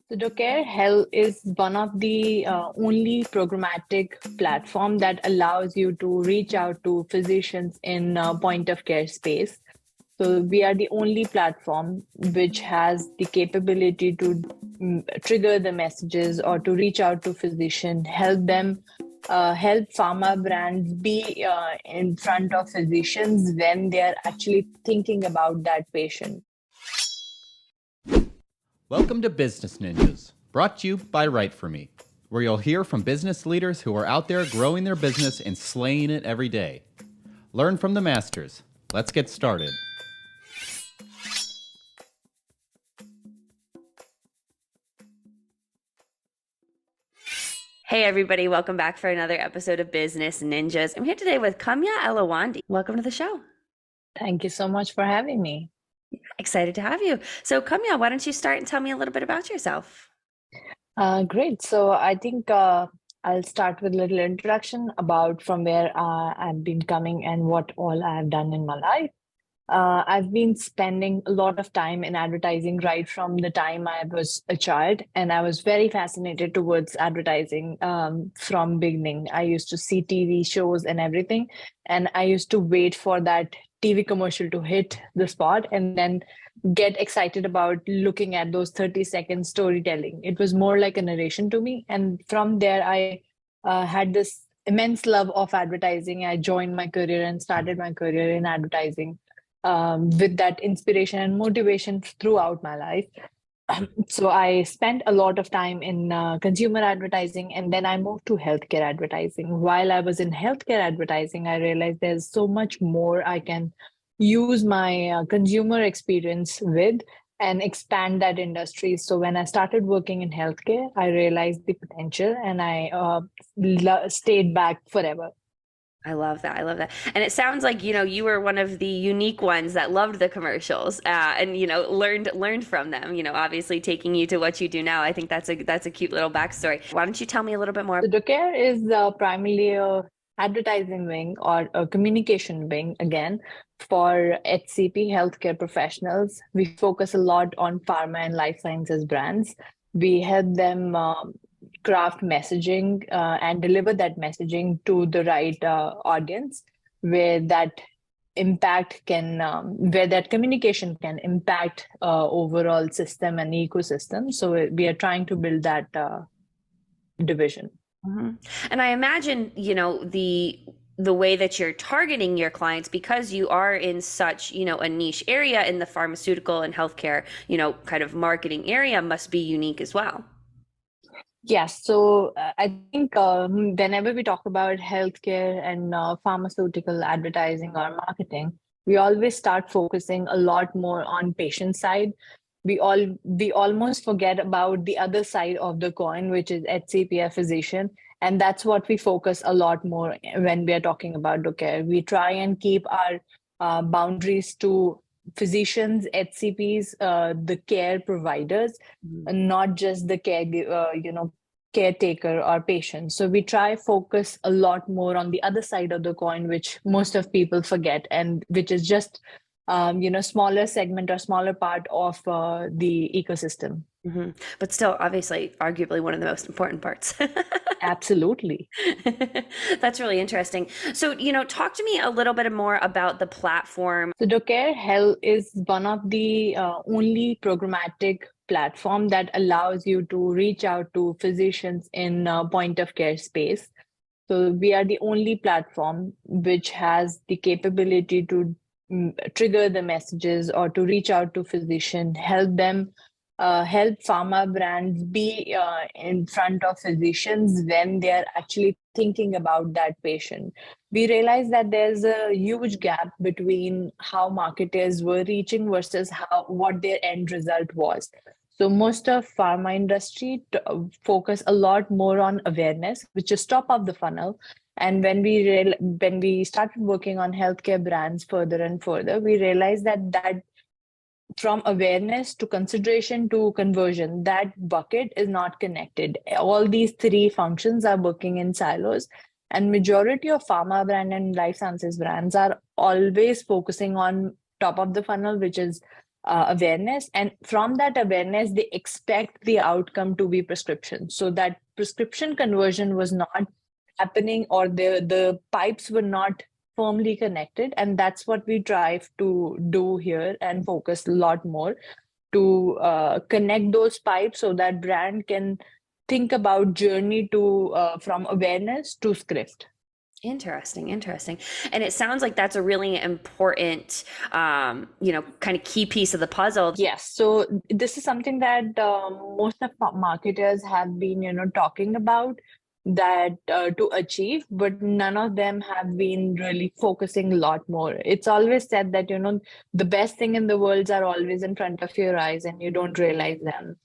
So Docare Health is one of the only programmatic platform that allows you to reach out to physicians in point of care space. So we are the only platform which has the capability to trigger the messages or to reach out to physician, help them, help pharma brands be in front of physicians when they are actually thinking about that patient. Welcome to Business Ninjas, brought to you by WriteForMe, where you'll hear from business leaders who are out there growing their business and slaying it every day. Learn from the masters. Let's get started. Hey everybody, welcome back for another episode of Business Ninjas. I'm here today with Kamya Elawadhi. Welcome to the show. Thank you so much for having me. Excited to have you. So Kamya, why don't you start and tell me a little bit about yourself? Great. So I think I'll start with a little introduction about from where I've been coming and what all I've done in my life. I've been spending a lot of time in advertising right from the time I was a child, and I was very fascinated towards advertising from beginning. I used to see TV shows and everything, and I used to wait for that TV commercial to hit the spot and then get excited about looking at those 30-second storytelling. It was more like a narration to me, and from there I had this immense love of advertising. I joined my career and started my career in advertising with that inspiration and motivation throughout my life. So I spent a lot of time in consumer advertising, and then I moved to healthcare advertising. While I was in healthcare advertising, I realized there's so much more I can use my consumer experience with and expand that industry. So when I started working in healthcare, I realized the potential, and I stayed back forever. I love that. I love that. And it sounds like, you were one of the unique ones that loved the commercials and, learned from them, obviously taking you to what you do now. I think that's a cute little backstory. Why don't you tell me a little bit more? So Docare is primarily a advertising wing or a communication wing again for HCP healthcare professionals. We focus a lot on pharma and life sciences brands. We help them craft messaging and deliver that messaging to the right audience where that where that communication can impact overall system and ecosystem. So we are trying to build that division. Mm-hmm. And I imagine, the way that you're targeting your clients, because you are in such, a niche area in the pharmaceutical and healthcare, kind of marketing area, must be unique as well. Yes, so I think whenever we talk about healthcare and pharmaceutical advertising or marketing, we always start focusing a lot more on patient side. We almost forget about the other side of the coin, which is HCP, a physician, and that's what we focus a lot more when we are talking about care. We try and keep our boundaries to physicians, HCPs, the care providers, not just the caretaker or patient. So we try focus a lot more on the other side of the coin, which most of people forget, and which is just smaller segment or smaller part of the ecosystem. Mm-hmm. But still, obviously, arguably one of the most important parts. Absolutely. That's really interesting. So, talk to me a little bit more about the platform. So Docare Health is one of the only programmatic platform that allows you to reach out to physicians in point of care space. So we are the only platform which has the capability to trigger the messages or to reach out to physician, help them, help pharma brands be in front of physicians when they are actually thinking about that patient. We realize that there's a huge gap between how marketers were reaching versus what their end result was. So most of pharma industry focus a lot more on awareness, which is top of the funnel. And when we started working on healthcare brands further and further, we realized that from awareness to consideration to conversion, that bucket is not connected. All these three functions are working in silos, and majority of pharma brand and life sciences brands are always focusing on top of the funnel, which is awareness. And from that awareness, they expect the outcome to be prescription. So that prescription conversion was not happening, or the pipes were not firmly connected. And that's what we try to do here and focus a lot more to connect those pipes so that brand can think about journey to from awareness to script. Interesting, interesting. And it sounds like that's a really important, kind of key piece of the puzzle. Yes. So this is something that most of marketers have been, talking about that to achieve, but none of them have been really focusing a lot more. It's always said that, the best thing in the worlds are always in front of your eyes and you don't realize them.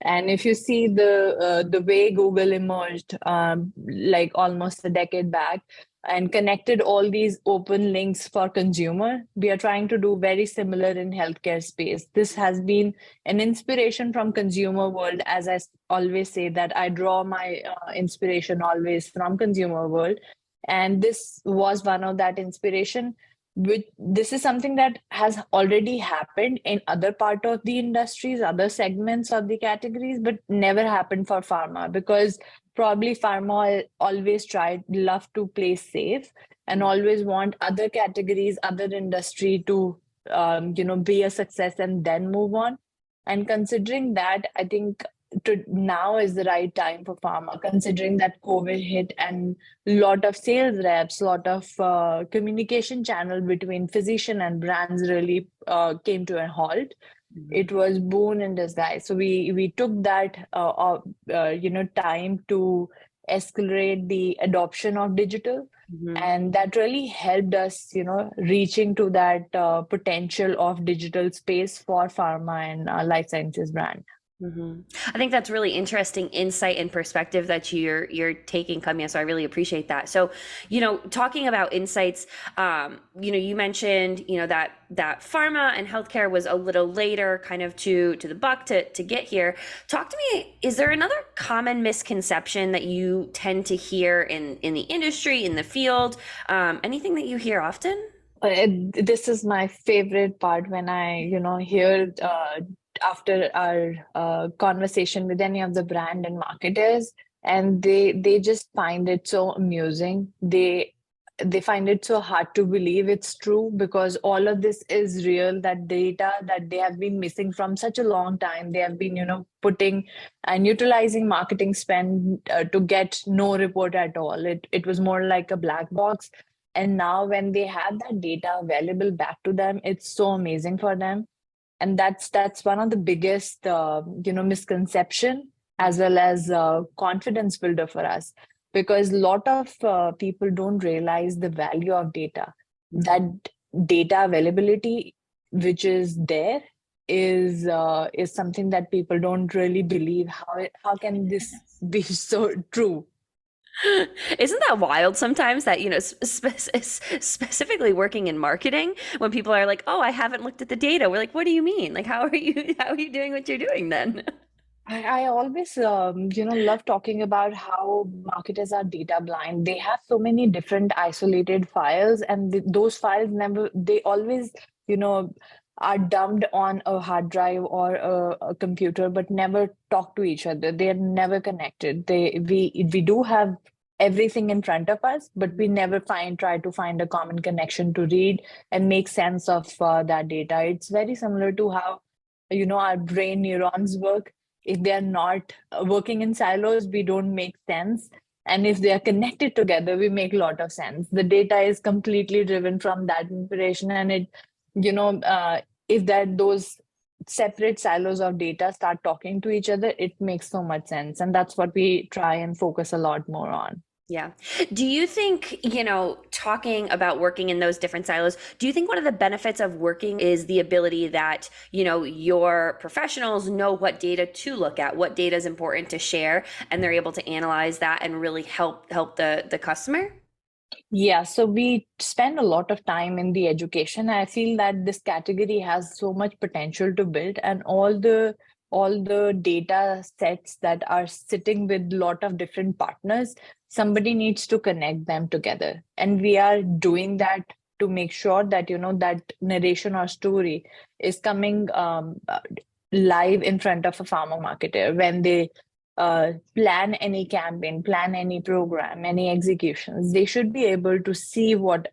And if you see the way Google emerged, like almost a decade back, and connected all these open links for consumer, we are trying to do very similar in healthcare space. This has been an inspiration from consumer world. As I always say that I draw my inspiration always from consumer world, and this was one of that inspiration. Which this is something that has already happened in other part of the industries, other segments of the categories, but never happened for pharma, because probably pharma always love to play safe and always want other categories, other industry to be a success and then move on. And considering that, I think now is the right time for pharma, considering that COVID hit and a lot of sales reps, a lot of communication channel between physician and brands really came to a halt. It was boon in disguise. So we took that time to escalate the adoption of digital, and that really helped us, reaching to that potential of digital space for pharma and life sciences brand. I think that's really interesting insight and perspective that you're taking, Kamya. So I really appreciate that. So, talking about insights, you mentioned, that pharma and healthcare was a little later kind of to the buck to get here. Talk to me, is there another common misconception that you tend to hear in the industry, in the field? Anything that you hear often? This is my favorite part when I, hear after our conversation with any of the brand and marketers, and they just find it so amusing. They find it so hard to believe it's true, because all of this is real, that data that they have been missing from such a long time. They have been, putting and utilizing marketing spend to get no report at all. It was more like a black box. And now when they have that data available back to them, it's so amazing for them. And that's one of the biggest misconception, as well as confidence builder for us, because a lot of people don't realize the value of data. That data availability which is there is something that people don't really believe. How can this be so true? Isn't that wild sometimes that, specifically working in marketing, when people are like, oh, I haven't looked at the data. We're like, what do you mean? Like, how are you doing what you're doing then? I always, love talking about how marketers are data blind. They have so many different isolated files, and those files they always, are dumped on a hard drive or a computer, but never talk to each other. They are never connected. We do have everything in front of us, but we never try to find a common connection to read and make sense of that data. It's very similar to how, our brain neurons work. If they are not working in silos, we don't make sense. And if they are connected together, we make a lot of sense. The data is completely driven from that information. And if those separate silos of data start talking to each other, it makes so much sense. And that's what we try and focus a lot more on. Yeah. Do you think, talking about working in those different silos, do you think one of the benefits of working is the ability that, your professionals know what data to look at, what data is important to share, and they're able to analyze that and really help the customer? Yeah, so we spend a lot of time in the education. I feel that this category has so much potential to build, and all the data sets that are sitting with a lot of different partners, somebody needs to connect them together. And we are doing that to make sure that, that narration or story is coming live in front of a farmer marketer when they plan any campaign, plan any program, any executions. They should be able to see what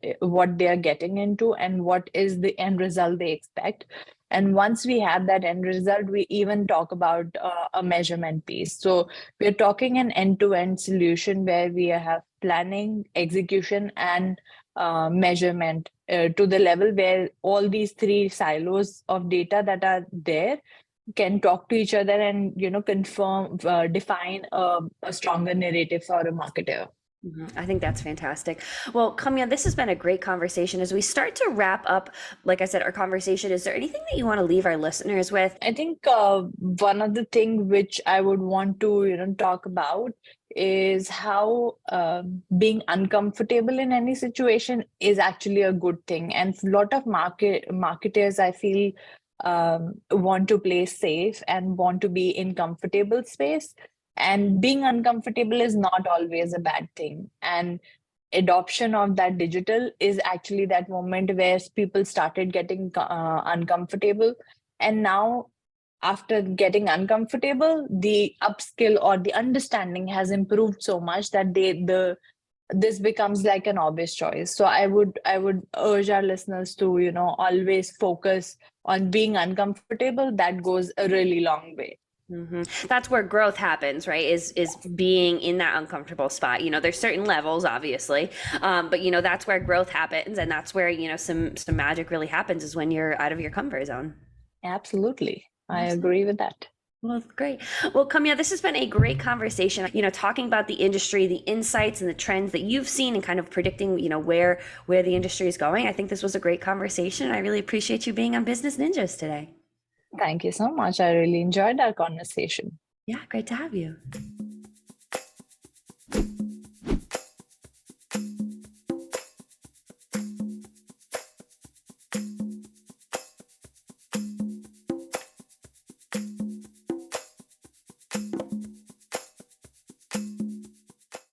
they are getting into and what is the end result they expect. And once we have that end result, we even talk about a measurement piece. So we're talking an end-to-end solution where we have planning, execution, and measurement to the level where all these three silos of data that are there can talk to each other and confirm, define a stronger narrative for a marketer. I think that's fantastic. Well, Kamya, this has been a great conversation. As we start to wrap up, like I said, our conversation, is there anything that you want to leave our listeners with? I think one of the things which I would want to talk about is how being uncomfortable in any situation is actually a good thing. And a lot of marketers, I feel, want to play safe and want to be in comfortable space. And being uncomfortable is not always a bad thing. And adoption of that digital is actually that moment where people started getting uncomfortable. And now, after getting uncomfortable, the upskill or the understanding has improved so much that this becomes like an obvious choice. So I would urge our listeners to always focus on being uncomfortable. That goes a really long way. That's where growth happens, right? Is being in that uncomfortable spot. There's certain levels, obviously, but that's where growth happens, and that's where some magic really happens, is when you're out of your comfort zone. Absolutely, I agree with that. Well, great. Well, Kamya, this has been a great conversation. Talking about the industry, the insights and the trends that you've seen, and kind of predicting, where the industry is going. I think this was a great conversation. I really appreciate you being on Business Ninjas today. Thank you so much. I really enjoyed our conversation. Yeah, great to have you.